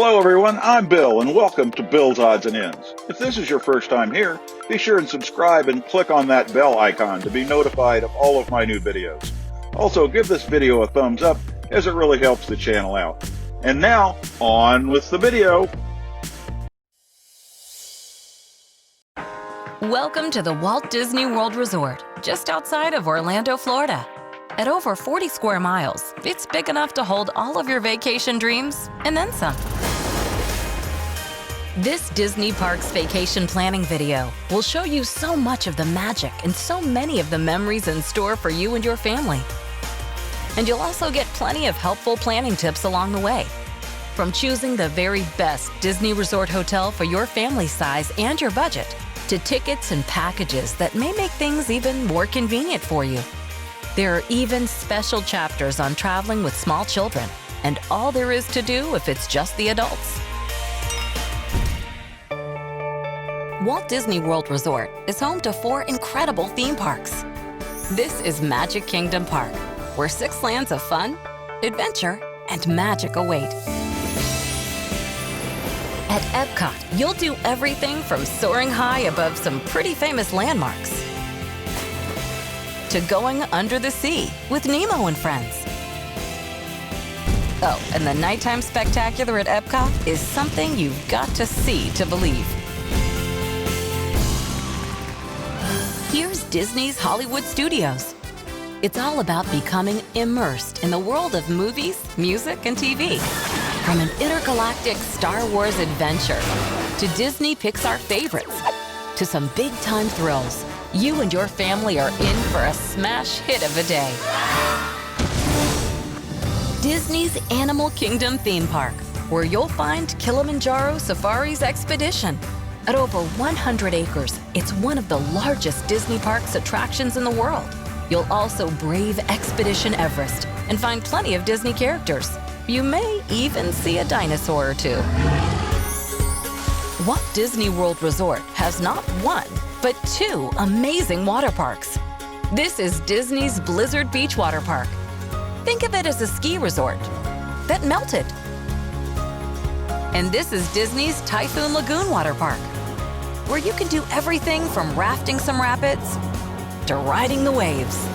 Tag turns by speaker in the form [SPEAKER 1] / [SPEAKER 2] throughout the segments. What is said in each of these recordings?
[SPEAKER 1] Hello everyone, I'm Bill and welcome to Bill's Odds and Ends. If this is your first time here, be sure and subscribe and click on that bell icon to be notified of all of my new videos. Also, give this video a thumbs up as it really helps the channel out. And now, on with the video.
[SPEAKER 2] Welcome to the Walt Disney World Resort, just outside of Orlando, Florida. At over 40 square miles, it's big enough to hold all of your vacation dreams and then some. This Disney Parks vacation planning video will show you so much of the magic and so many of the memories in store for you and your family. And you'll also get plenty of helpful planning tips along the way. From choosing the very best Disney Resort hotel for your family size and your budget, to tickets and packages that may make things even more convenient for you. There are even special chapters on traveling with small children and all there is to do if it's just the adults. Walt Disney World Resort is home to 4 incredible theme parks. This is Magic Kingdom Park, where 6 lands of fun, adventure, and magic await. At Epcot, you'll do everything from soaring high above some pretty famous landmarks to going under the sea with Nemo and friends. Oh, and the nighttime spectacular at Epcot is something you've got to see to believe. Here's Disney's Hollywood Studios. It's all about becoming immersed in the world of movies, music, and TV. From an intergalactic Star Wars adventure to Disney Pixar favorites to some big-time thrills, you and your family are in for a smash hit of a day. Disney's Animal Kingdom theme park, where you'll find Kilimanjaro Safari's Expedition. At over 100 acres, it's one of the largest Disney Parks attractions in the world. You'll also brave Expedition Everest and find plenty of Disney characters. You may even see a dinosaur or two. Walt Disney World Resort has not 1, but 2 amazing water parks. This is Disney's Blizzard Beach Water Park. Think of it as a ski resort that melted. And this is Disney's Typhoon Lagoon Water Park, where you can do everything from rafting some rapids to riding the waves.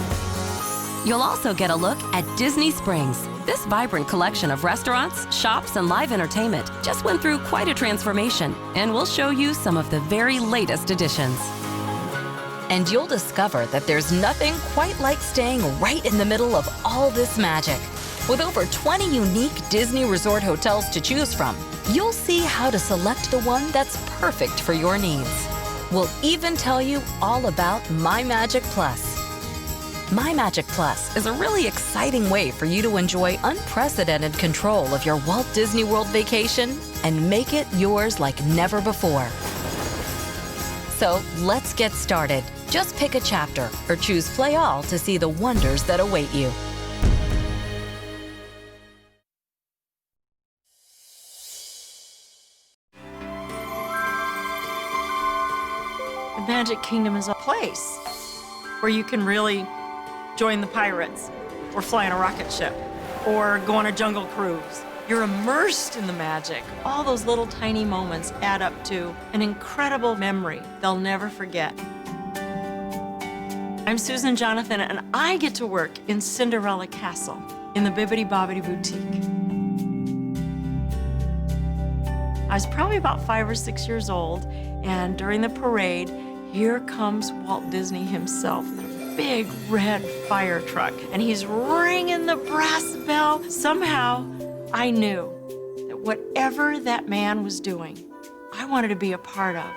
[SPEAKER 2] You'll also get a look at Disney Springs. This vibrant collection of restaurants, shops, and live entertainment just went through quite a transformation, and we'll show you some of the very latest additions. And you'll discover that there's nothing quite like staying right in the middle of all this magic. With over 20 unique Disney Resort hotels to choose from, you'll see how to select the one that's perfect for your needs. We'll even tell you all about My Magic Plus. My Magic Plus is a really exciting way for you to enjoy unprecedented control of your Walt Disney World vacation and make it yours like never before. So let's get started. Just pick a chapter or choose Play All to see the wonders that await you.
[SPEAKER 3] The Magic Kingdom is a place where you can really join the pirates, or fly on a rocket ship, or go on a jungle cruise. You're immersed in the magic. All those little tiny moments add up to an incredible memory they'll never forget. I'm Susan Jonathan, and I get to work in Cinderella Castle in the Bibbidi Bobbidi Boutique. I was probably about 5 or 6 years old, and during the parade, here comes Walt Disney himself. Big red fire truck, and he's ringing the brass bell. Somehow, I knew that whatever that man was doing, I wanted to be a part of.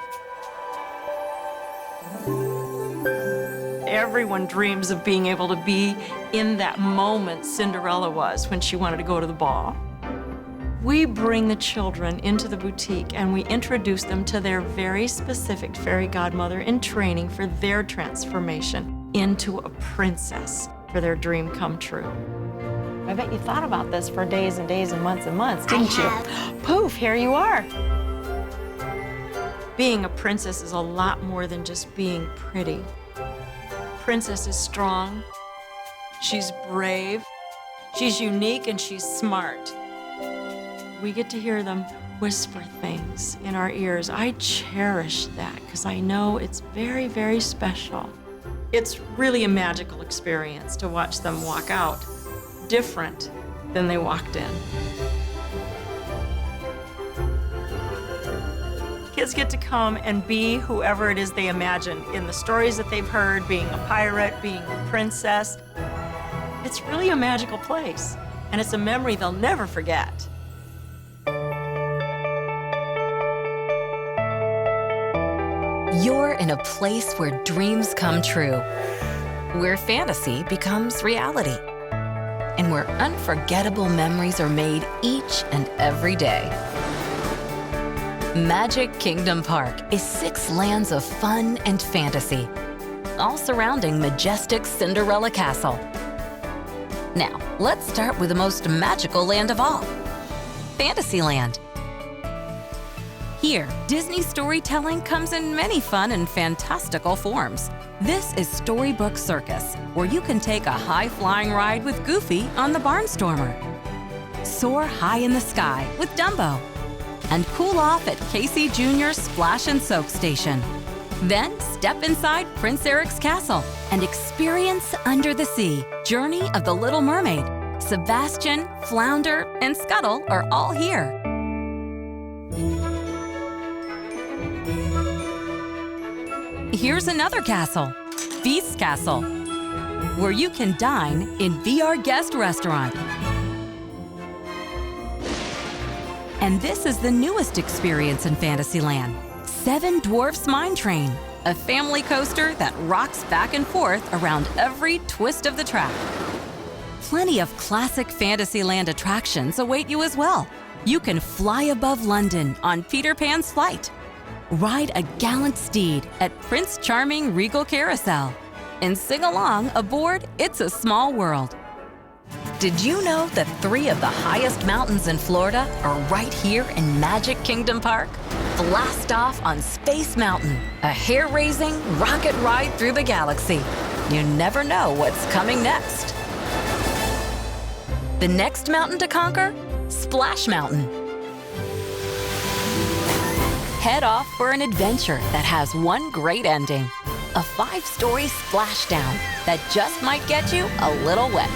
[SPEAKER 3] Everyone dreams of being able to be in that moment Cinderella was when she wanted to go to the ball. We bring the children into the boutique and we introduce them to their very specific fairy godmother in training for their transformation into a princess for their dream come true. I bet you thought about this for days and days and months, didn't you? Poof, here you are. Being a princess is a lot more than just being pretty. Princess is strong, she's brave, she's unique, and she's smart. We get to hear them whisper things in our ears. I cherish that because I know it's very, very special. It's really a magical experience to watch them walk out different than they walked in. Kids get to come and be whoever it is they imagine in the stories that they've heard, being a pirate, being a princess. It's really a magical place, and it's a memory they'll never forget.
[SPEAKER 2] You're in a place where dreams come true, where fantasy becomes reality, and where unforgettable memories are made each and every day. Magic Kingdom Park is 6 lands of fun and fantasy, all surrounding majestic Cinderella Castle. Now, let's start with the most magical land of all, Fantasyland. Here, Disney storytelling comes in many fun and fantastical forms. This is Storybook Circus, where you can take a high-flying ride with Goofy on the Barnstormer, soar high in the sky with Dumbo, and cool off at Casey Jr.'s Splash and Soak Station. Then step inside Prince Eric's castle and experience Under the Sea, Journey of the Little Mermaid. Sebastian, Flounder, and Scuttle are all here. Here's another castle, Feast Castle, where you can dine in VR Guest Restaurant. And this is the newest experience in Fantasyland, Seven Dwarfs Mine Train, a family coaster that rocks back and forth around every twist of the track. Plenty of classic Fantasyland attractions await you as well. You can fly above London on Peter Pan's flight, ride a gallant steed at Prince Charming Regal Carousel, and sing along aboard It's a Small World. Did you know that 3 of the highest mountains in Florida are right here in Magic Kingdom Park? Blast off on Space Mountain, a hair-raising rocket ride through the galaxy. You never know what's coming next. The next mountain to conquer? Splash Mountain. Head off for an adventure that has one great ending, a 5-story splashdown that just might get you a little wet.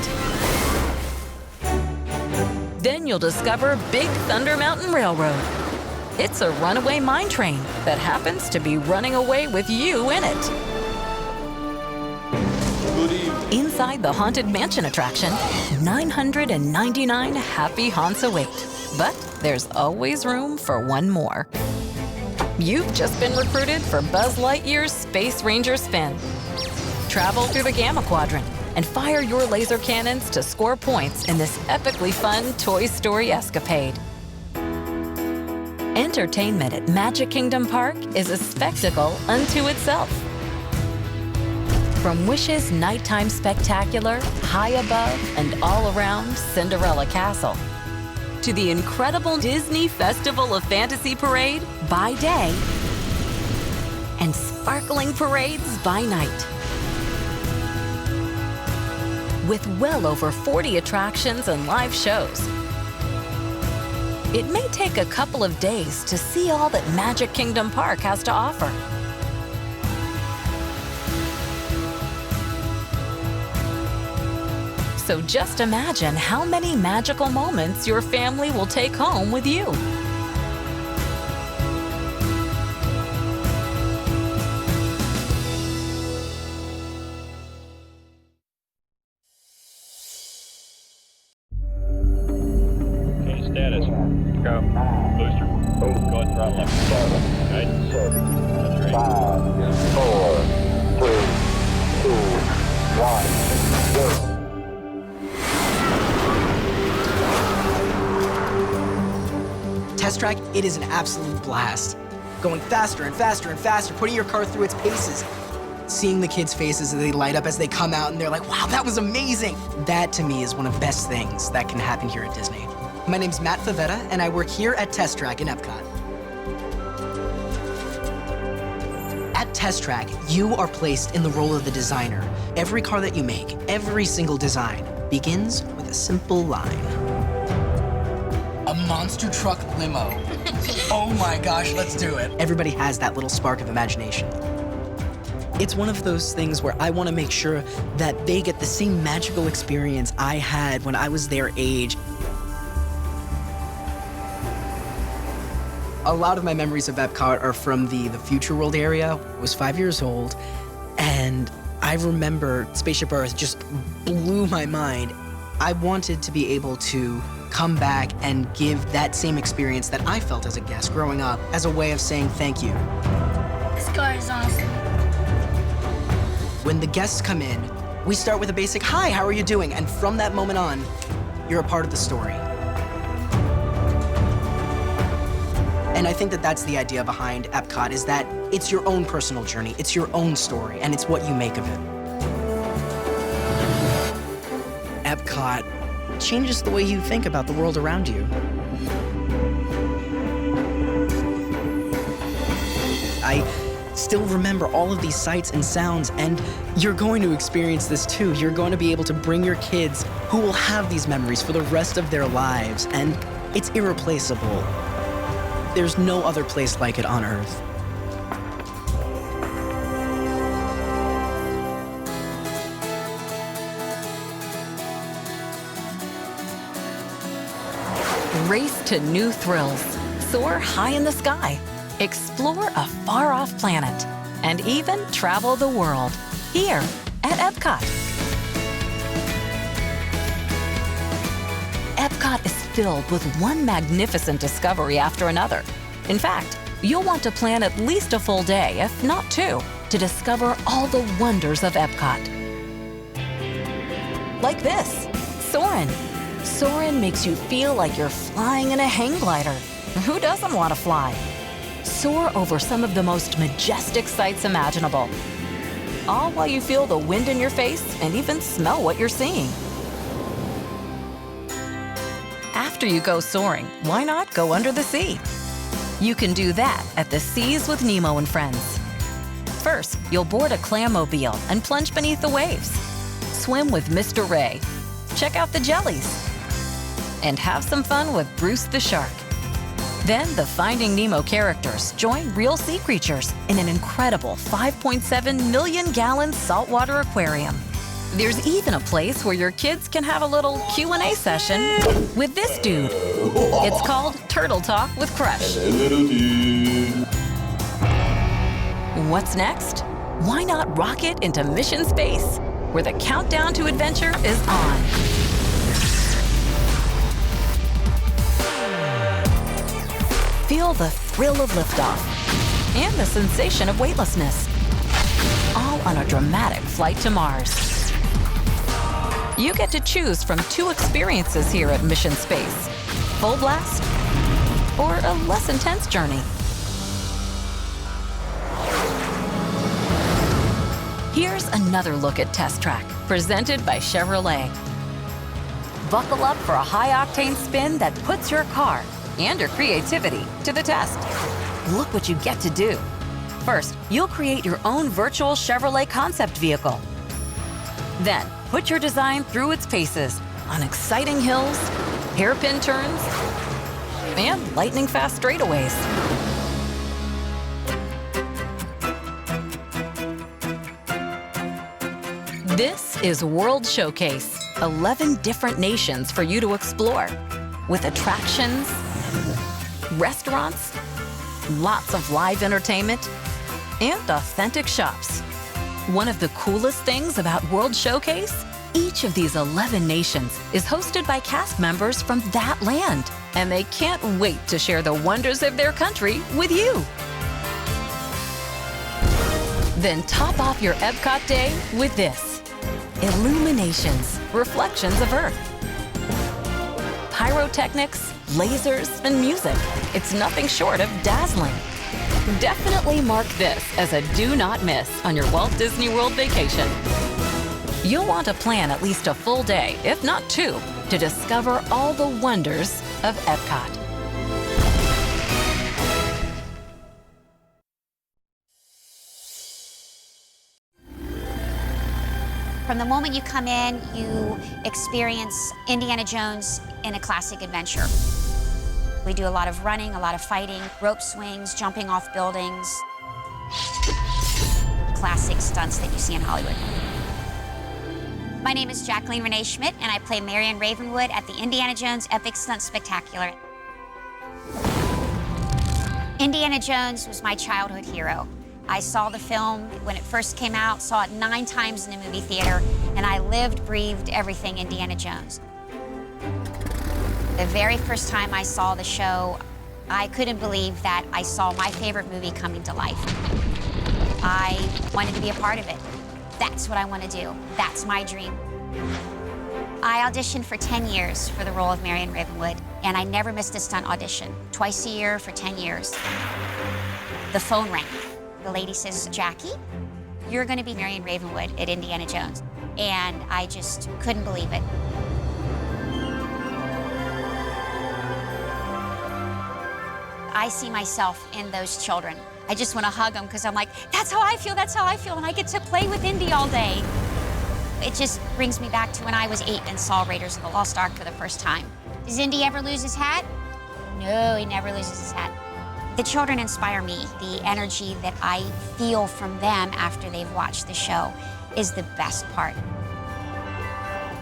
[SPEAKER 2] Then you'll discover Big Thunder Mountain Railroad. It's a runaway mine train that happens to be running away with you in it.
[SPEAKER 4] Good evening.
[SPEAKER 2] Inside the Haunted Mansion attraction, 999 happy haunts await. But there's always room for one more. You've just been recruited for Buzz Lightyear's Space Ranger Spin. Travel through the Gamma Quadrant and fire your laser cannons to score points in this epically fun Toy Story escapade. Entertainment at Magic Kingdom Park is a spectacle unto itself. From Wish's nighttime spectacular, high above and all around Cinderella Castle, to the incredible Disney Festival of Fantasy Parade by day and sparkling parades by night. With well over 40 attractions and live shows, it may take a couple of days to see all that Magic Kingdom Park has to offer. So just imagine how many magical moments your family will take home with you.
[SPEAKER 4] Okay, status. Go. Booster. Go ahead and throttle left. Guidance. That's right.
[SPEAKER 5] 5, 4, 3, 2, 1, go.
[SPEAKER 6] Test track, it is an absolute blast. Going faster and faster and faster, putting your car through its paces. Seeing the kids' faces as they light up as they come out and they're like, wow, that was amazing. That to me is one of the best things that can happen here at Disney. My name's Matt Favetta and I work here at Test Track in Epcot. At Test Track, you are placed in the role of the designer. Every car that you make, every single design, begins with a simple line. A monster truck limo. Oh my gosh, let's do it. Everybody has that little spark of imagination. It's one of those things where I want to make sure that they get the same magical experience I had when I was their age. A lot of my memories of Epcot are from the Future World area. I was 5 years old, and I remember Spaceship Earth just blew my mind. I wanted to be able to come back and give that same experience that I felt as a guest growing up as a way of saying thank you.
[SPEAKER 7] This car is awesome.
[SPEAKER 6] When the guests come in, we start with a basic, hi, how are you doing? And from that moment on, you're a part of the story. And I think that that's the idea behind Epcot, is that it's your own personal journey, it's your own story, and it's what you make of it. Epcot changes the way you think about the world around you. I still remember all of these sights and sounds, and you're going to experience this too. You're going to be able to bring your kids who will have these memories for the rest of their lives, and it's irreplaceable. There's no other place like it on Earth.
[SPEAKER 2] Race to new thrills. Soar high in the sky. Explore a far-off planet. And even travel the world. Here at Epcot. Epcot is filled with one magnificent discovery after another. In fact, you'll want to plan at least a full day, if not two, to discover all the wonders of Epcot. Like this, Soarin'. Soarin' makes you feel like you're flying in a hang glider. Who doesn't want to fly? Soar over some of the most majestic sights imaginable. All while you feel the wind in your face and even smell what you're seeing. After you go soaring, why not go under the sea? You can do that at the Seas with Nemo and Friends. First, you'll board a clammobile and plunge beneath the waves. Swim with Mr. Ray. Check out the jellies. And have some fun with Bruce the shark. Then the Finding Nemo characters join real sea creatures in an incredible 5.7 million gallon saltwater aquarium. There's even a place where your kids can have a little Q&A session with this dude. It's called Turtle Talk with Crush. What's next? Why not rocket into Mission Space, where the countdown to adventure is on. Feel the thrill of liftoff and the sensation of weightlessness, all on a dramatic flight to Mars. You get to choose from two experiences here at Mission Space, full blast or a less intense journey. Here's another look at Test Track, presented by Chevrolet. Buckle up for a high-octane spin that puts your car and your creativity to the test. Look what you get to do. First, you'll create your own virtual Chevrolet concept vehicle. Then, put your design through its paces on exciting hills, hairpin turns, and lightning-fast straightaways. This is World Showcase, 11 different nations for you to explore, with attractions, restaurants, lots of live entertainment, and authentic shops. One of the coolest things about World Showcase? Each of these 11 nations is hosted by cast members from that land, and they can't wait to share the wonders of their country with you. Then top off your Epcot day with this. Illuminations, reflections of Earth. Pyrotechnics, lasers, and music. It's nothing short of dazzling. Definitely mark this as a do not miss on your Walt Disney World vacation. You'll want to plan at least a full day, if not two, to discover all the wonders of Epcot.
[SPEAKER 8] From the moment you come in, you experience Indiana Jones in a classic adventure. We do a lot of running, a lot of fighting, rope swings, jumping off buildings. Classic stunts that you see in Hollywood. My name is Jacqueline Renee Schmidt, and I play Marion Ravenwood at the Indiana Jones Epic Stunt Spectacular. Indiana Jones was my childhood hero. I saw the film when it first came out, saw it 9 times in the movie theater, and I lived, breathed everything Indiana Jones. The very first time I saw the show, I couldn't believe that I saw my favorite movie coming to life. I wanted to be a part of it. That's what I want to do. That's my dream. I auditioned for 10 years for the role of Marion Ravenwood, and I never missed a stunt audition. Twice a year for 10 years. The phone rang. The lady says, "Jackie, you're going to be Marion Ravenwood at Indiana Jones." And I just couldn't believe it. I see myself in those children. I just want to hug them because I'm like, that's how I feel, that's how I feel, and I get to play with Indy all day. It just brings me back to when I was 8 and saw Raiders of the Lost Ark for the first time. Does Indy ever lose his hat? No, he never loses his hat. The children inspire me. The energy that I feel from them after they've watched the show is the best part.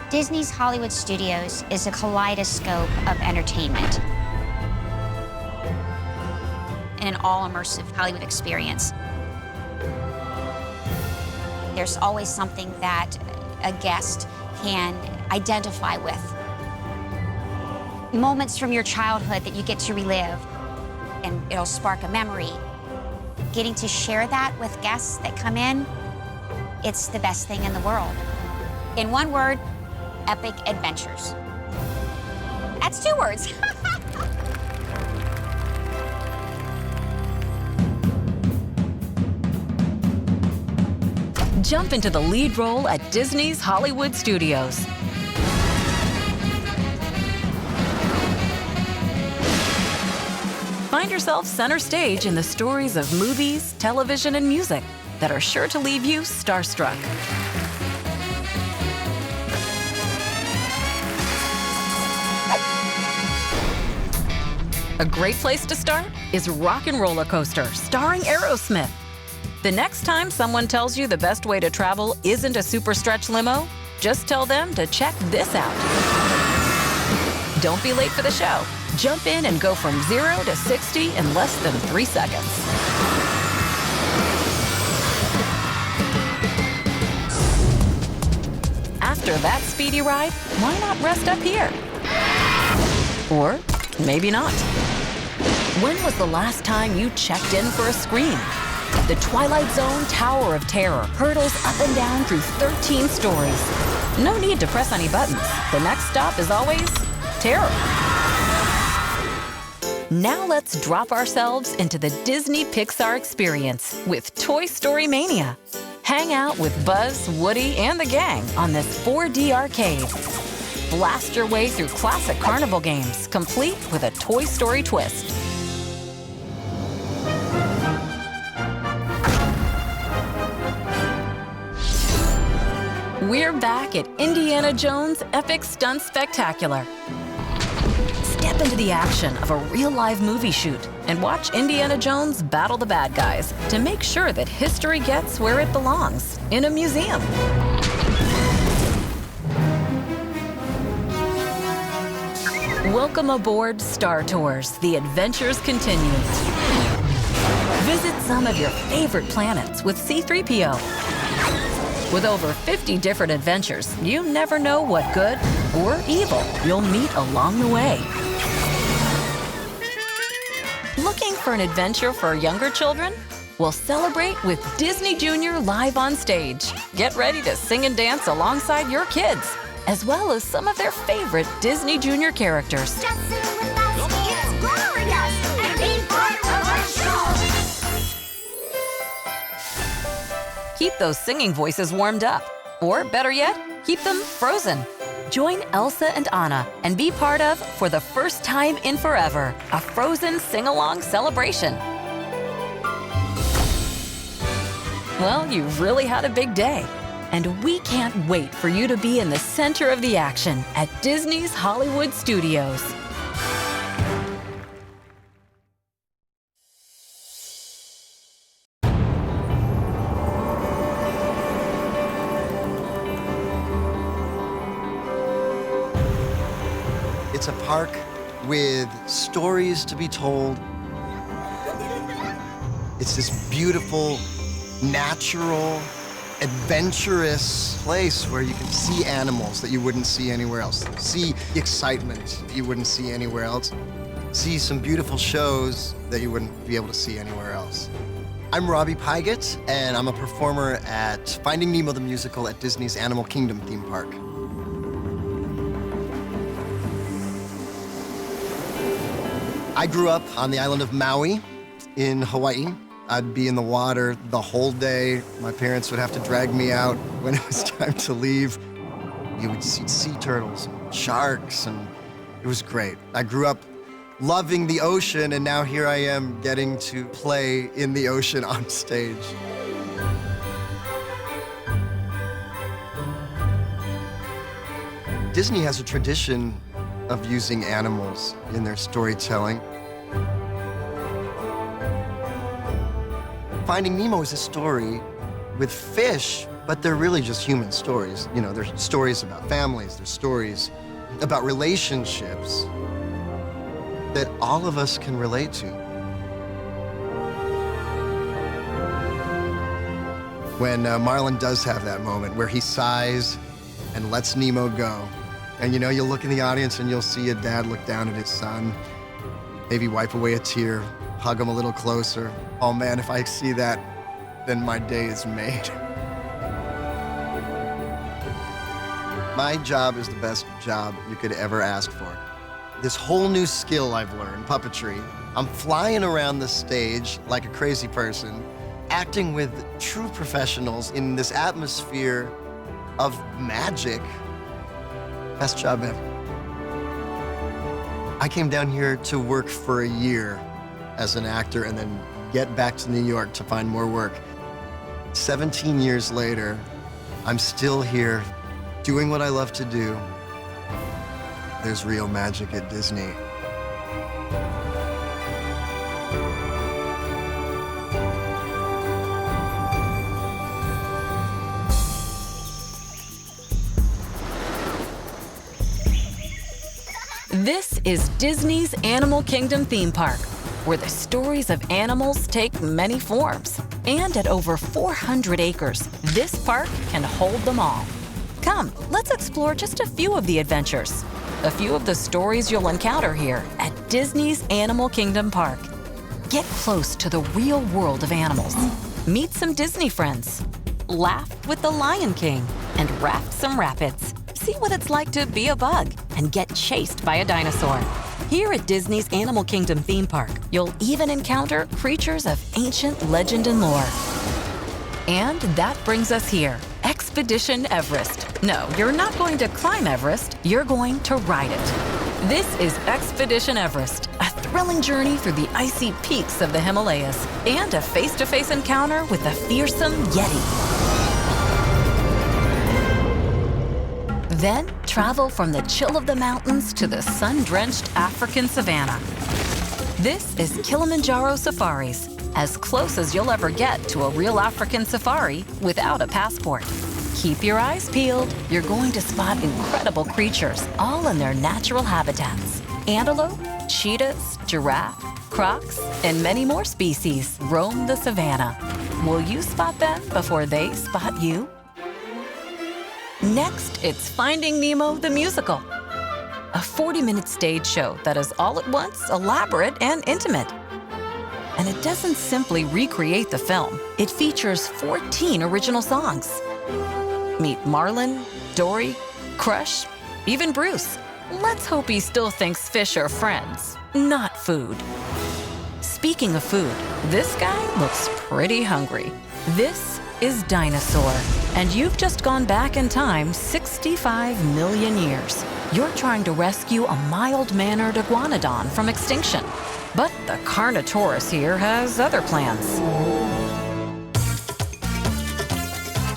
[SPEAKER 8] Disney's Hollywood Studios is a kaleidoscope of entertainment and an all-immersive Hollywood experience. There's always something that a guest can identify with. Moments from your childhood that you get to relive, and it'll spark a memory. Getting to share that with guests that come in, it's the best thing in the world. In one word, epic adventures. That's 2 words.
[SPEAKER 2] Jump into the lead role at Disney's Hollywood Studios. Find yourself center stage in the stories of movies, television, and music that are sure to leave you starstruck. A great place to start is Rock and Roller Coaster, starring Aerosmith. The next time someone tells you the best way to travel isn't a super stretch limo, just tell them to check this out. Don't be late for the show. Jump in and go from 0 to 60 in less than 3 seconds. After that speedy ride, why not rest up here? Or maybe not. When was the last time you checked in for a scream? The Twilight Zone Tower of Terror hurtles up and down through 13 stories. No need to press any buttons. The next stop is always terror. Now let's drop ourselves into the Disney Pixar experience with Toy Story Mania. Hang out with Buzz, Woody, and the gang on this 4D arcade. Blast your way through classic carnival games, complete with a Toy Story twist. We're back at Indiana Jones Epic Stunt Spectacular. Step into the action of a real-life movie shoot and watch Indiana Jones battle the bad guys to make sure that history gets where it belongs, in a museum. Welcome aboard Star Tours. The adventures continue. Visit some of your favorite planets with C-3PO. With over 50 different adventures, you never know what good or evil you'll meet along the way. Looking for an adventure for younger children? We'll celebrate with Disney Junior live on stage. Get ready to sing and dance alongside your kids, as well as some of their favorite Disney Junior characters.
[SPEAKER 5] Just sing with us, it's glorious, and be part of our show.
[SPEAKER 2] Keep those singing voices warmed up, or better yet, keep them frozen. Join Elsa and Anna and be part of For the First Time in Forever, a Frozen sing-along celebration. Well, you've really had a big day, and we can't wait for you to be in the center of the action at Disney's Hollywood Studios.
[SPEAKER 9] It's a park with stories to be told. It's this beautiful, natural, adventurous place where you can see animals that you wouldn't see anywhere else, see excitement that you wouldn't see anywhere else, see some beautiful shows that you wouldn't be able to see anywhere else. I'm Robbie Pygott, and I'm a performer at Finding Nemo the Musical at Disney's Animal Kingdom theme park. I grew up on the island of Maui in Hawaii. I'd be in the water the whole day. My parents would have to drag me out when it was time to leave. You would see sea turtles, and sharks, and it was great. I grew up loving the ocean, and now here I am getting to play in the ocean on stage. Disney has a tradition of using animals in their storytelling. Finding Nemo is a story with fish, but they're really just human stories. You know, there's stories about families, there's stories about relationships that all of us can relate to. When Marlin does have that moment where he sighs and lets Nemo go, and you know, you'll look in the audience and you'll see a dad look down at his son, maybe wipe away a tear, hug him a little closer. Oh man, if I see that, then my day is made. My job is the best job you could ever ask for. This whole new skill I've learned, puppetry, I'm flying around the stage like a crazy person, acting with true professionals in this atmosphere of magic. Best job ever. I came down here to work for a year as an actor and then get back to New York to find more work. 17 years later, I'm still here doing what I love to do. There's real magic at Disney.
[SPEAKER 2] This is Disney's Animal Kingdom theme park, where the stories of animals take many forms. And at over 400 acres, this park can hold them all. Come, let's explore just a few of the adventures, a few of the stories you'll encounter here at Disney's Animal Kingdom Park. Get close to the real world of animals. Meet some Disney friends. Laugh with the Lion King and raft some rapids. See what it's like to be a bug and get chased by a dinosaur. Here at Disney's Animal Kingdom theme park, you'll even encounter creatures of ancient legend and lore. And that brings us here, Expedition Everest. No, you're not going to climb Everest, you're going to ride it. This is Expedition Everest, a thrilling journey through the icy peaks of the Himalayas and a face-to-face encounter with the fearsome Yeti. Then, travel from the chill of the mountains to the sun-drenched African savanna. This is Kilimanjaro Safaris, as close as you'll ever get to a real African safari without a passport. Keep your eyes peeled. You're going to spot incredible creatures, all in their natural habitats. Antelope, cheetahs, giraffe, crocs, and many more species roam the savanna. Will you spot them before they spot you? Next, it's Finding Nemo the Musical, a 40-minute stage show that is all at once elaborate and intimate. And it doesn't simply recreate the film. It features 14 original songs. Meet Marlin, Dory, Crush, even Bruce. Let's hope he still thinks fish are friends, not food. Speaking of food, this guy looks pretty hungry. This is Dinosaur, and you've just gone back in time 65 million years. You're trying to rescue a mild-mannered iguanodon from extinction. But the Carnotaurus here has other plans.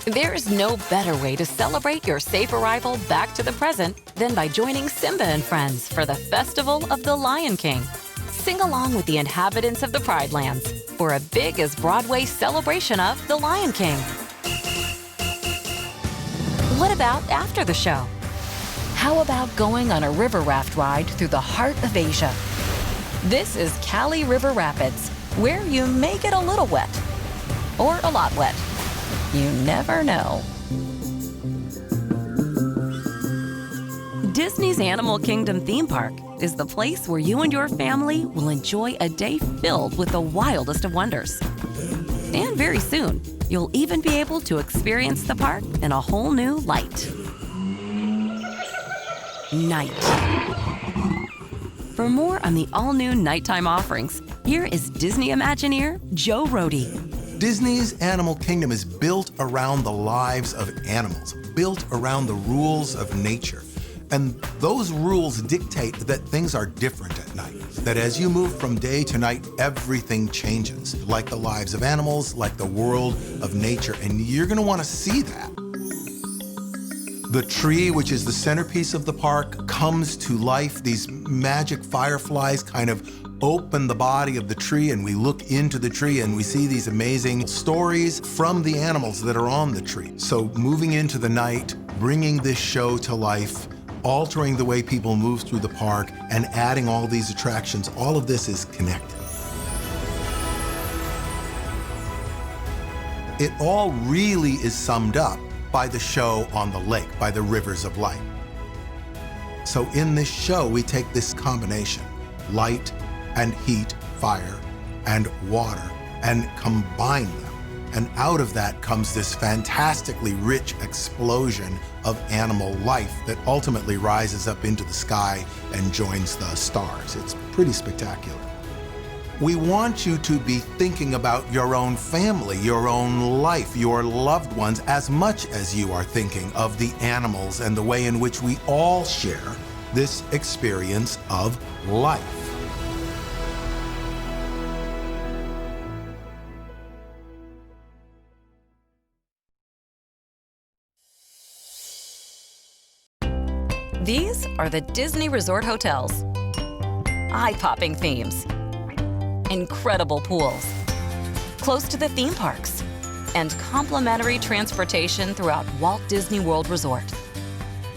[SPEAKER 2] There's no better way to celebrate your safe arrival back to the present than by joining Simba and Friends for the Festival of the Lion King. Sing along with the inhabitants of the Pride Lands for a big as Broadway celebration of the Lion King. What about after the show? How about going on a river raft ride through the heart of Asia? This is Cali River Rapids, where you may get a little wet. Or a lot wet. You never know. Disney's Animal Kingdom theme park is the place where you and your family will enjoy a day filled with the wildest of wonders. And very soon, you'll even be able to experience the park in a whole new light. Night. For more on the all-new nighttime offerings, here is Disney Imagineer Joe Rohde.
[SPEAKER 10] Disney's Animal Kingdom is built around the lives of animals, built around the rules of nature. And those rules dictate that things are different at night. That as you move from day to night, everything changes, like the lives of animals, like the world of nature, and you're gonna wanna see that. The tree, which is the centerpiece of the park, comes to life. These magic fireflies kind of open the body of the tree, and we look into the tree and we see these amazing stories from the animals that are on the tree. So moving into the night, bringing this show to life, altering the way people move through the park, and adding all these attractions, all of this is connected. It all really is summed up by the show on the lake, by the rivers of light. So in this show, we take this combination, light and heat, fire and water, and combine them. And out of that comes this fantastically rich explosion of animal life that ultimately rises up into the sky and joins the stars. It's pretty spectacular. We want you to be thinking about your own family, your own life, your loved ones, as much as you are thinking of the animals and the way in which we all share this experience of life.
[SPEAKER 2] These are the Disney Resort Hotels. Eye-popping themes, incredible pools, close to the theme parks, and complimentary transportation throughout Walt Disney World Resort.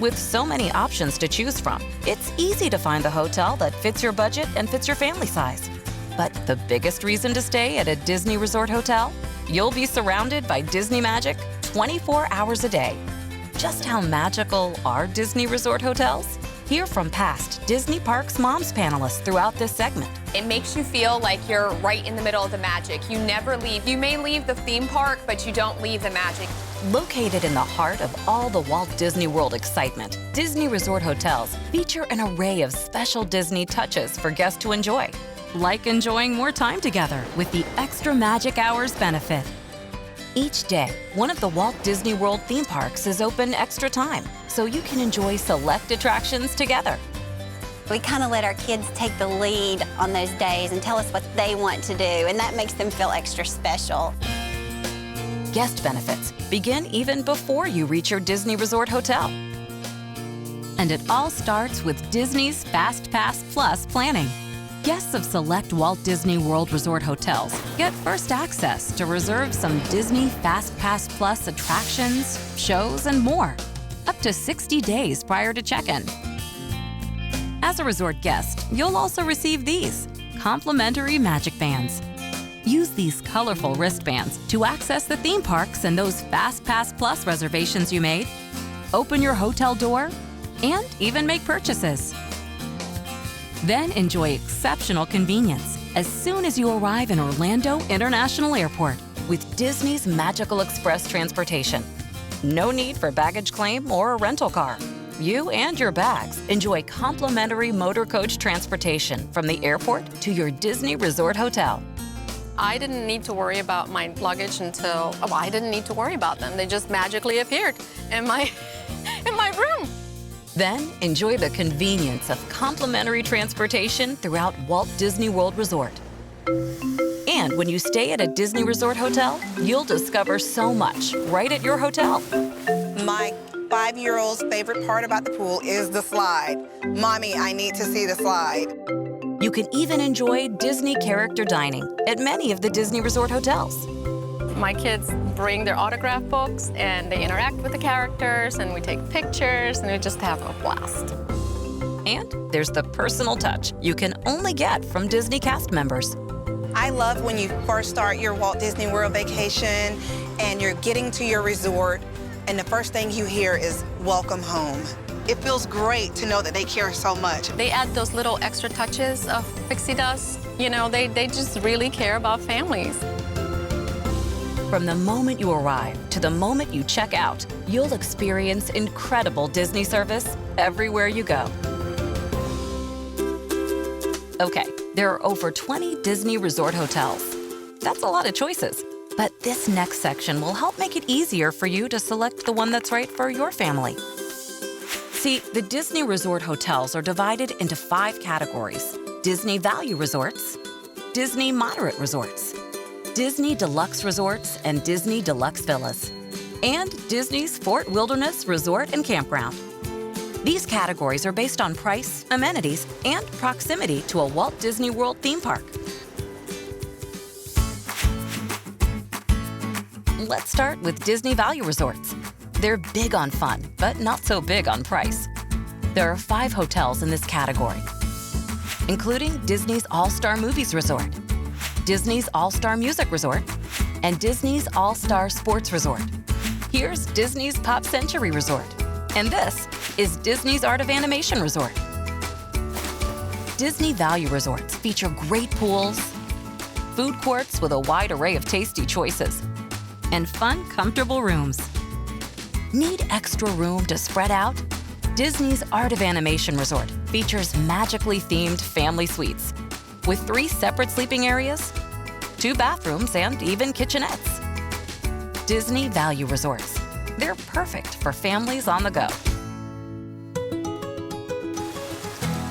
[SPEAKER 2] With so many options to choose from, it's easy to find the hotel that fits your budget and fits your family size. But the biggest reason to stay at a Disney Resort Hotel? You'll be surrounded by Disney magic 24 hours a day. Just how magical are Disney Resort Hotels? Hear from past Disney Parks Moms panelists throughout this segment.
[SPEAKER 11] It makes you feel like you're right in the middle of the magic. You never leave. You may leave the theme park, but you don't leave the magic.
[SPEAKER 2] Located in the heart of all the Walt Disney World excitement, Disney Resort Hotels feature an array of special Disney touches for guests to enjoy, like enjoying more time together with the Extra Magic Hours benefit. Each day, one of the Walt Disney World theme parks is open extra time, so you can enjoy select attractions together.
[SPEAKER 12] We kind of let our kids take the lead on those days and tell us what they want to do, and that makes them feel extra special.
[SPEAKER 2] Guest benefits begin even before you reach your Disney Resort Hotel. And it all starts with Disney's Fast Pass Plus planning. Guests of select Walt Disney World Resort hotels get first access to reserve some Disney Fast Pass Plus attractions, shows, and more, up to 60 days prior to check-in. As a resort guest, you'll also receive these complimentary magic bands. Use these colorful wristbands to access the theme parks and those Fast Pass Plus reservations you made, open your hotel door, and even make purchases. Then enjoy exceptional convenience as soon as you arrive in Orlando International Airport with Disney's Magical Express transportation. No need for baggage claim or a rental car. You and your bags enjoy complimentary motor coach transportation from the airport to your Disney Resort Hotel.
[SPEAKER 11] I didn't need to worry about my luggage until, I didn't need to worry about them. They just magically appeared in my room.
[SPEAKER 2] Then enjoy the convenience of complimentary transportation throughout Walt Disney World Resort. And when you stay at a Disney Resort Hotel, you'll discover so much right at your hotel.
[SPEAKER 13] My 5-year-old's favorite part about the pool is the slide. Mommy, I need to see the slide.
[SPEAKER 2] You can even enjoy Disney character dining at many of the Disney Resort hotels.
[SPEAKER 11] My kids bring their autograph books and they interact with the characters and we take pictures and we just have a blast.
[SPEAKER 2] And there's the personal touch you can only get from Disney cast members.
[SPEAKER 13] I love when you first start your Walt Disney World vacation and you're getting to your resort and the first thing you hear is welcome home. It feels great to know that they care so much.
[SPEAKER 11] They add those little extra touches of pixie dust. You know, they just really care about families.
[SPEAKER 2] From the moment you arrive to the moment you check out, you'll experience incredible Disney service everywhere you go. Okay, there are over 20 Disney resort hotels. That's a lot of choices. But this next section will help make it easier for you to select the one that's right for your family. See, the Disney Resort hotels are divided into 5 categories: Disney Value Resorts, Disney Moderate Resorts, Disney Deluxe Resorts and Disney Deluxe Villas, and Disney's Fort Wilderness Resort and Campground. These categories are based on price, amenities, and proximity to a Walt Disney World theme park. Let's start with Disney Value Resorts. They're big on fun, but not so big on price. There are 5 hotels in this category, including Disney's All-Star Movies Resort, Disney's All-Star Music Resort, and Disney's All-Star Sports Resort. Here's Disney's Pop Century Resort, and this is Disney's Art of Animation Resort. Disney Value Resorts feature great pools, food courts with a wide array of tasty choices, and fun, comfortable rooms. Need extra room to spread out? Disney's Art of Animation Resort features magically themed family suites with 3 separate sleeping areas, 2 bathrooms, and even kitchenettes. Disney Value Resorts. They're perfect for families on the go.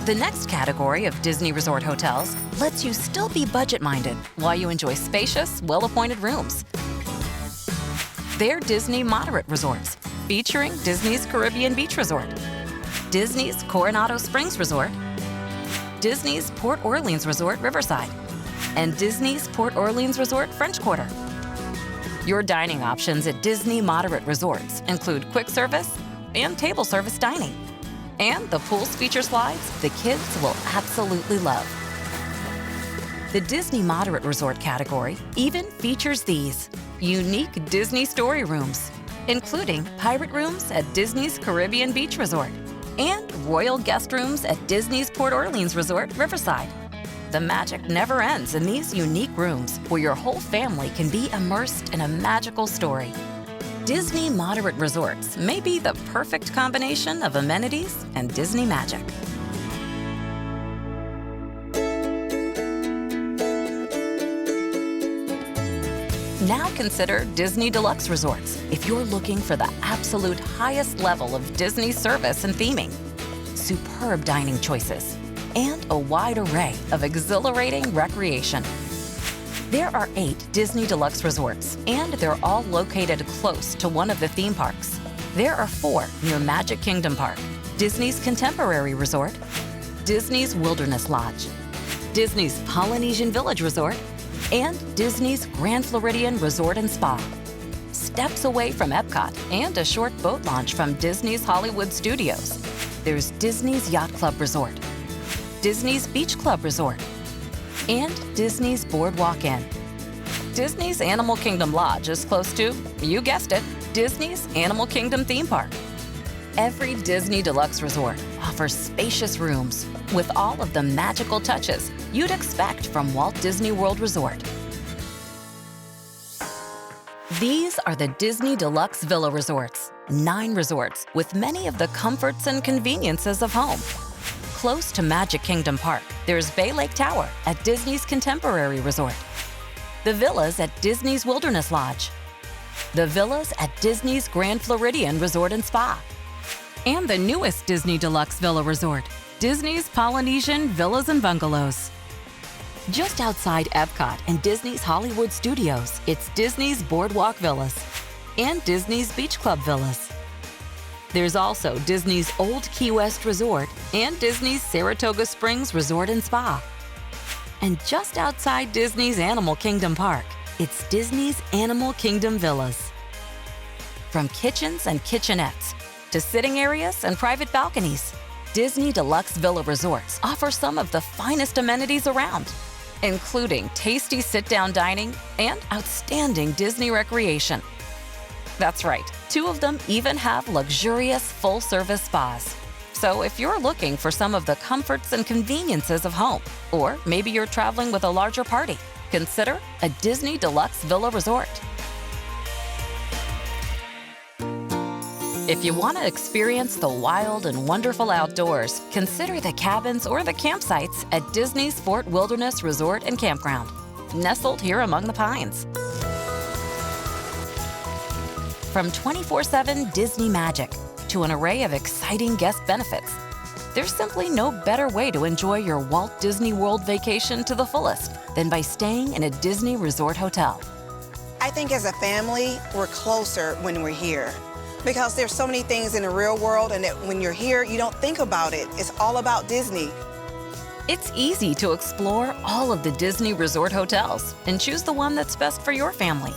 [SPEAKER 2] The next category of Disney Resort hotels lets you still be budget-minded while you enjoy spacious, well-appointed rooms. They're Disney Moderate Resorts, featuring Disney's Caribbean Beach Resort, Disney's Coronado Springs Resort, Disney's Port Orleans Resort Riverside, and Disney's Port Orleans Resort French Quarter. Your dining options at Disney Moderate Resorts include quick service and table service dining. And the pools feature slides the kids will absolutely love. The Disney Moderate Resort category even features these unique Disney story rooms, including pirate rooms at Disney's Caribbean Beach Resort and royal guest rooms at Disney's Port Orleans Resort Riverside. The magic never ends in these unique rooms where your whole family can be immersed in a magical story. Disney Moderate Resorts may be the perfect combination of amenities and Disney magic. Now consider Disney Deluxe Resorts if you're looking for the absolute highest level of Disney service and theming. Superb dining choices and a wide array of exhilarating recreation. There are 8 Disney Deluxe Resorts, and they're all located close to one of the theme parks. There are 4 near Magic Kingdom Park, Disney's Contemporary Resort, Disney's Wilderness Lodge, Disney's Polynesian Village Resort, and Disney's Grand Floridian Resort and Spa. Steps away from Epcot and a short boat launch from Disney's Hollywood Studios, there's Disney's Yacht Club Resort, Disney's Beach Club Resort, and Disney's Boardwalk Inn. Disney's Animal Kingdom Lodge is close to, you guessed it, Disney's Animal Kingdom theme park. Every Disney Deluxe Resort offers spacious rooms with all of the magical touches you'd expect from Walt Disney World Resort. These are the Disney Deluxe Villa Resorts, 9 resorts with many of the comforts and conveniences of home. Close to Magic Kingdom Park, there's Bay Lake Tower at Disney's Contemporary Resort, the villas at Disney's Wilderness Lodge, the villas at Disney's Grand Floridian Resort and Spa, and the newest Disney Deluxe Villa Resort, Disney's Polynesian Villas and Bungalows. Just outside Epcot and Disney's Hollywood Studios, it's Disney's Boardwalk Villas and Disney's Beach Club Villas. There's also Disney's Old Key West Resort and Disney's Saratoga Springs Resort and Spa. And just outside Disney's Animal Kingdom Park, It's Disney's Animal Kingdom villas. From kitchens and kitchenettes to sitting areas and private balconies, Disney Deluxe Villa Resorts offer some of the finest amenities around, including tasty sit-down dining and outstanding Disney recreation. That's right, 2 of them even have luxurious full-service spas. So if you're looking for some of the comforts and conveniences of home, or maybe you're traveling with a larger party, consider a Disney Deluxe Villa Resort. If you want to experience the wild and wonderful outdoors, consider the cabins or the campsites at Disney's Fort Wilderness Resort and Campground, nestled here among the pines. From 24/7 Disney magic to an array of exciting guest benefits, there's simply no better way to enjoy your Walt Disney World vacation to the fullest than by staying in a Disney Resort hotel.
[SPEAKER 13] I think as a family, we're closer when we're here because there's so many things in the real world and that when you're here, you don't think about it. It's all about Disney.
[SPEAKER 2] It's easy to explore all of the Disney Resort hotels and choose the one that's best for your family.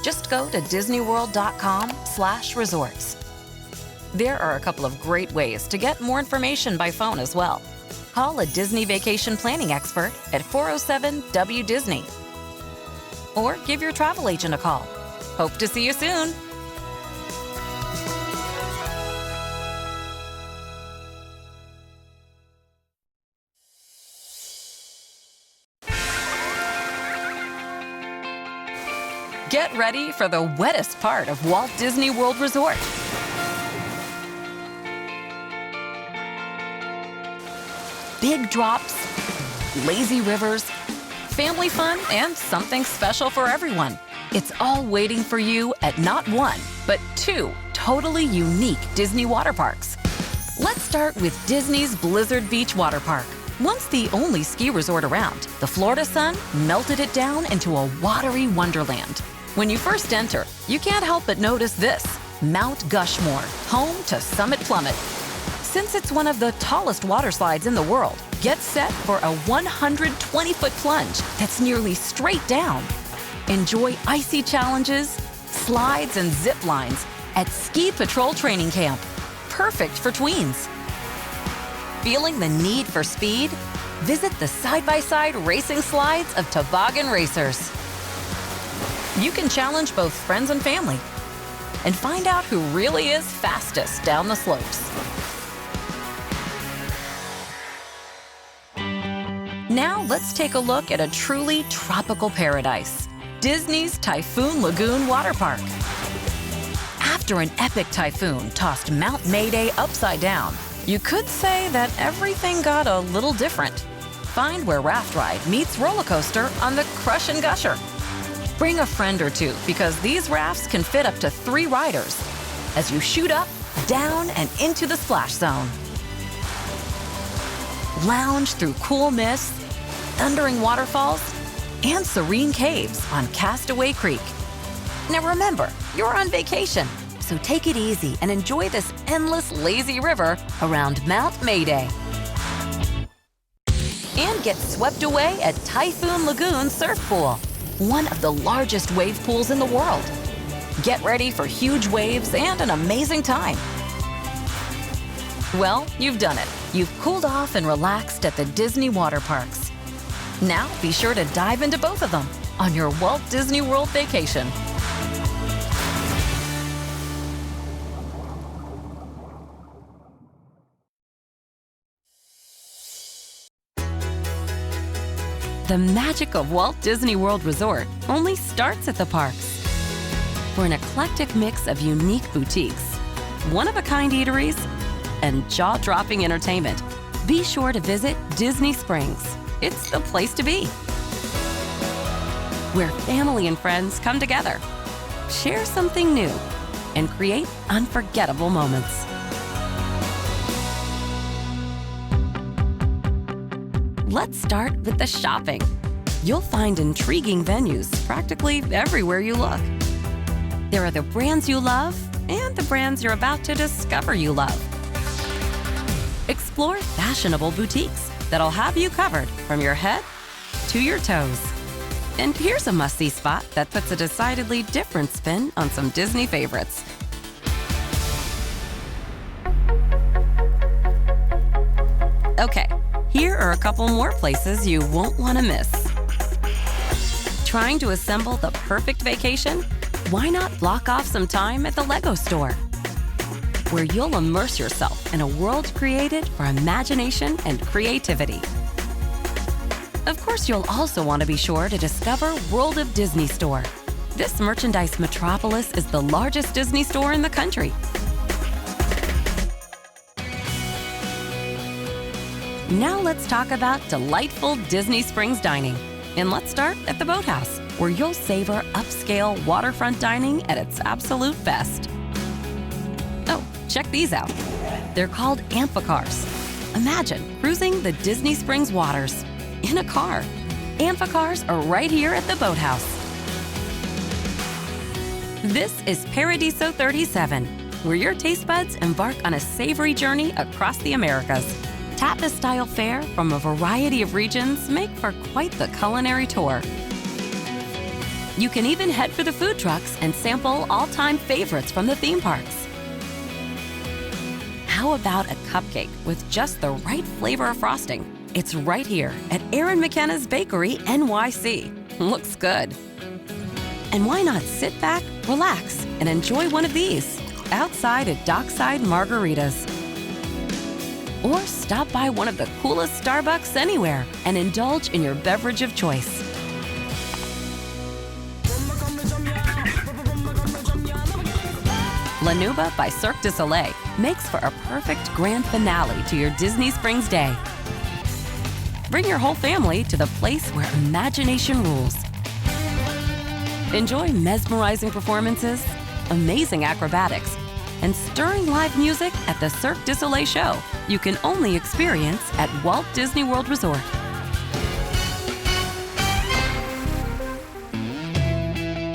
[SPEAKER 2] Just go to disneyworld.com/resorts. There are a couple of great ways to get more information by phone as well. Call a Disney vacation planning expert at 407-WDisney. Or give your travel agent a call. Hope to see you soon. Get ready for the wettest part of Walt Disney World Resort. Big drops, lazy rivers, family fun, and something special for everyone. It's all waiting for you at not 1, but 2 totally unique Disney water parks. Let's start with Disney's Blizzard Beach Water Park. Once the only ski resort around, the Florida sun melted it down into a watery wonderland. When you first enter, you can't help but notice this: Mount Gushmore, home to Summit Plummet. Since it's one of the tallest water slides in the world, get set for a 120-foot plunge that's nearly straight down. Enjoy icy challenges, slides, and zip lines at Ski Patrol Training Camp, perfect for tweens. Feeling the need for speed? Visit the side-by-side racing slides of Toboggan Racers. You can challenge both friends and family and find out who really is fastest down the slopes. Now let's take a look at a truly tropical paradise, Disney's Typhoon Lagoon Water Park. After an epic typhoon tossed Mount Mayday upside down, you could say that everything got a little different. Find where Raft Ride meets roller coaster on the Crush and Gusher. Bring a friend or two because these rafts can fit up to 3 riders as you shoot up, down, and into the splash zone. Lounge through cool mists, thundering waterfalls, and serene caves on Castaway Creek. Now remember, you're on vacation, so take it easy and enjoy this endless lazy river around Mount Mayday. And get swept away at Typhoon Lagoon Surf Pool, one of the largest wave pools in the world. Get ready for huge waves and an amazing time. Well, you've done it. You've cooled off and relaxed at the Disney water parks. Now be sure to dive into both of them on your Walt Disney World vacation. The magic of Walt Disney World Resort only starts at the parks. For an eclectic mix of unique boutiques, one-of-a-kind eateries, and jaw-dropping entertainment, be sure to visit Disney Springs. It's the place to be, where family and friends come together, share something new, and create unforgettable moments. Let's start with the shopping. You'll find intriguing venues practically everywhere you look. There are the brands you love and the brands you're about to discover you love. Explore fashionable boutiques that'll have you covered from your head to your toes. And here's a must-see spot that puts a decidedly different spin on some Disney favorites. Okay, here are a couple more places you won't want to miss. Trying to assemble the perfect vacation? Why not block off some time at the Lego store, where you'll immerse yourself in a world created for imagination and creativity. Of course, you'll also want to be sure to discover World of Disney Store. This merchandise metropolis is the largest Disney store in the country. Now let's talk about delightful Disney Springs dining. And let's start at the Boathouse, where you'll savor upscale waterfront dining at its absolute best. Oh, check these out. They're called amphicars. Imagine cruising the Disney Springs waters in a car. Amphicars are right here at the Boathouse. This is Paradiso 37, where your taste buds embark on a savory journey across the Americas. Tapas-style fare from a variety of regions make for quite the culinary tour. You can even head for the food trucks and sample all-time favorites from the theme parks. How about a cupcake with just the right flavor of frosting? It's right here at Aaron McKenna's Bakery, NYC. Looks good. And why not sit back, relax, and enjoy one of these outside at Dockside Margaritas? Or stop by one of the coolest Starbucks anywhere and indulge in your beverage of choice. La Nuba by Cirque du Soleil makes for a perfect grand finale to your Disney Springs day. Bring your whole family to the place where imagination rules. Enjoy mesmerizing performances, amazing acrobatics, and stirring live music at the Cirque du Soleil show you can only experience at Walt Disney World Resort.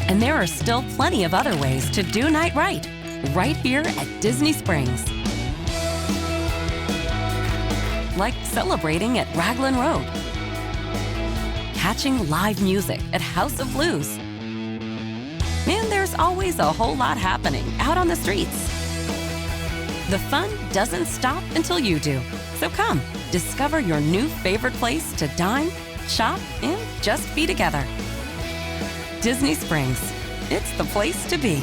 [SPEAKER 2] And there are still plenty of other ways to do night right here at Disney Springs. Like celebrating at Raglan Road, catching live music at House of Blues, and there's always a whole lot happening out on the streets. The fun doesn't stop until you do. So come, discover your new favorite place to dine, shop, and just be together. Disney Springs. It's the place to be.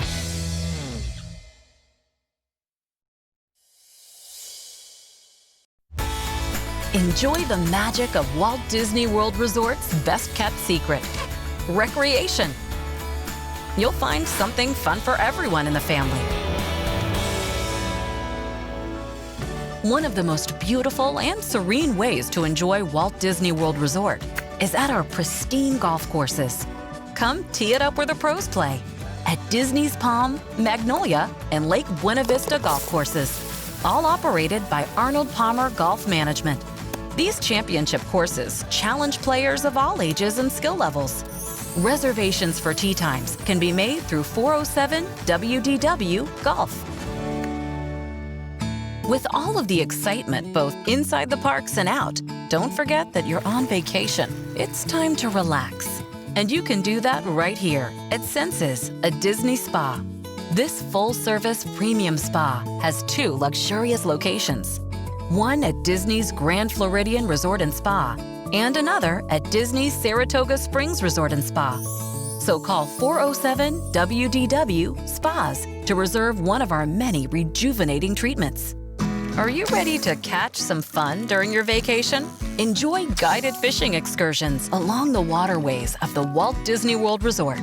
[SPEAKER 2] Enjoy the magic of Walt Disney World Resort's best-kept secret, recreation. You'll find something fun for everyone in the family. One of the most beautiful and serene ways to enjoy Walt Disney World Resort is at our pristine golf courses. Come tee it up where the pros play at Disney's Palm, Magnolia, and Lake Buena Vista golf courses, all operated by Arnold Palmer Golf Management. These championship courses challenge players of all ages and skill levels. Reservations for tee times can be made through 407 WDW Golf. With all of the excitement both inside the parks and out, don't forget that you're on vacation. It's time to relax. And you can do that right here at Senses, a Disney spa. This full-service premium spa has 2 luxurious locations. One at Disney's Grand Floridian Resort and Spa, and another at Disney's Saratoga Springs Resort and Spa. So call 407-WDW-SPAS to reserve one of our many rejuvenating treatments. Are you ready to catch some fun during your vacation? Enjoy guided fishing excursions along the waterways of the Walt Disney World Resort.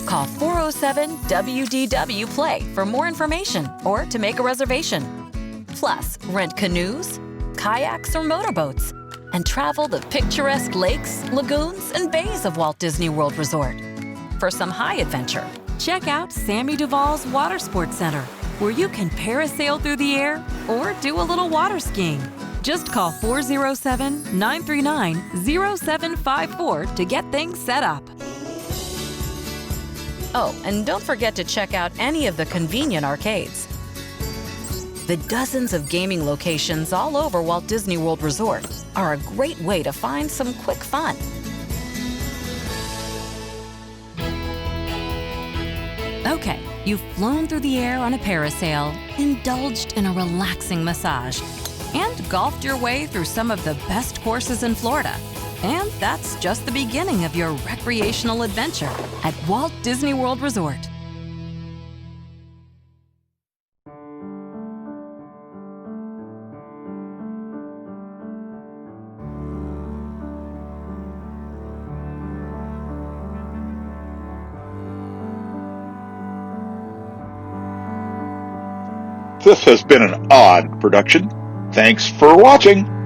[SPEAKER 2] Call 407-WDW-PLAY for more information or to make a reservation. Plus, rent canoes, kayaks, or motorboats, and travel the picturesque lakes, lagoons, and bays of Walt Disney World Resort. For some high adventure, check out Sammy Duvall's Water Sports Center, where you can parasail through the air or do a little water skiing. Just call 407-939-0754 to get things set up. Oh, and don't forget to check out any of the convenient arcades. The dozens of gaming locations all over Walt Disney World Resort are a great way to find some quick fun. Okay, you've flown through the air on a parasail, indulged in a relaxing massage, and golfed your way through some of the best courses in Florida. And that's just the beginning of your recreational adventure at Walt Disney World Resort.
[SPEAKER 1] This has been an odd production. Thanks for watching.